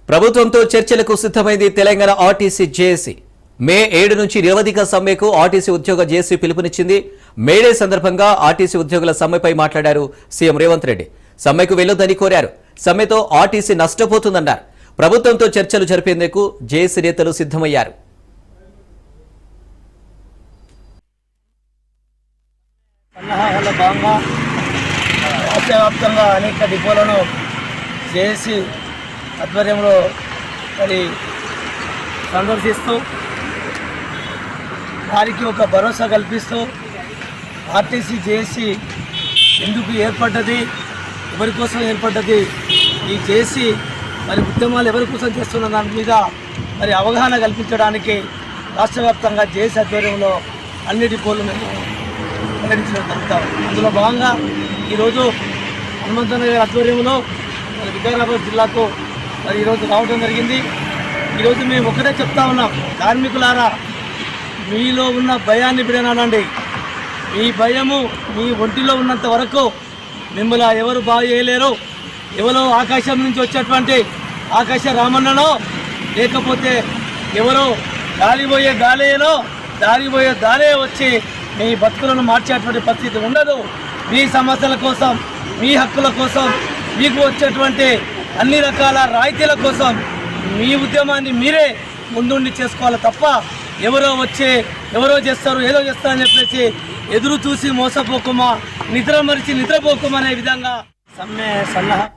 ప్రభుత్వంతో చర్చలకు సిద్ధమైంది తెలంగాణ ఆర్టీసీ జేఏసీ. మే 7 నుంచి నిరవధిక సమ్మెకు ఆర్టీసీ ఉద్యోగ జేఏసీ పిలుపునిచ్చింది. మేడే సందర్భంగా ఆర్టీసీ ఉద్యోగుల సమ్మెపై మాట్లాడారు సీఎం రేవంత్ రెడ్డి. సమ్మెకు వెళ్లొద్దని కోరారు. సమ్మెతో ఆర్టీసీ నష్టపోతుందన్నారు. ప్రభుత్వంతో చర్చలు జరిపేందుకు జేఏసీ నేతలు సిద్ధమయ్యారు. రాష్ట్రవ్యాప్తంగా అనేక డిపోలను జేఏసీ ఆధ్వర్యంలో మరి సందర్శిస్తూ వారికి ఒక భరోసా కల్పిస్తూ ఆర్టీసీ జేఏసీ ఎందుకు ఏర్పడ్డది, ఎవరి కోసం ఏర్పడ్డది, ఈ జేఏసీ మరి ఉద్యమాలు ఎవరి కోసం చేస్తున్న దాని మీద మరి అవగాహన కల్పించడానికి రాష్ట్ర వ్యాప్తంగా జేఏసీ ఆధ్వర్యంలో అన్ని డిపోలు మేము ప్రకటించడం జరుగుతాం. అందులో భాగంగా ఈరోజు హనుమంతనగర్ ఆధ్వర్యంలో మరి వికారాబాద్ జిల్లాకు మరి ఈరోజు రావడం జరిగింది. ఈరోజు మేము ఒకటే చెప్తా ఉన్నాం, కార్మికులారా మీలో ఉన్న భయాన్ని విడనాడండి. మీ భయము మీ ఒంటిలో ఉన్నంత వరకు మిమ్మల్ని ఎవరు బాగు చేయలేరు. ఎవరో ఆకాశం నుంచి వచ్చేటువంటి ఆకాశ రామన్ననో లేకపోతే ఎవరో గాలిపోయే గాలేనో దారిపోయే దారే వచ్చి మీ బతుకులను మార్చేటువంటి పరిస్థితి ఉండదు. మీ సమస్యల కోసం, మీ హక్కుల కోసం, మీకు వచ్చేటువంటి అన్ని రకాల రాయితీల కోసం మీ ఉద్యమాన్ని మీరే ముందుండి చేసుకోవాలి తప్ప ఎవరో వచ్చి ఎవరో చేస్తారు ఏదో చేస్తారని చెప్పేసి ఎదురు చూసి మోసపోకుమా, నిద్ర మరిచి నిద్రపోకుమా అనే విధంగా సమ్మె సన్నాహం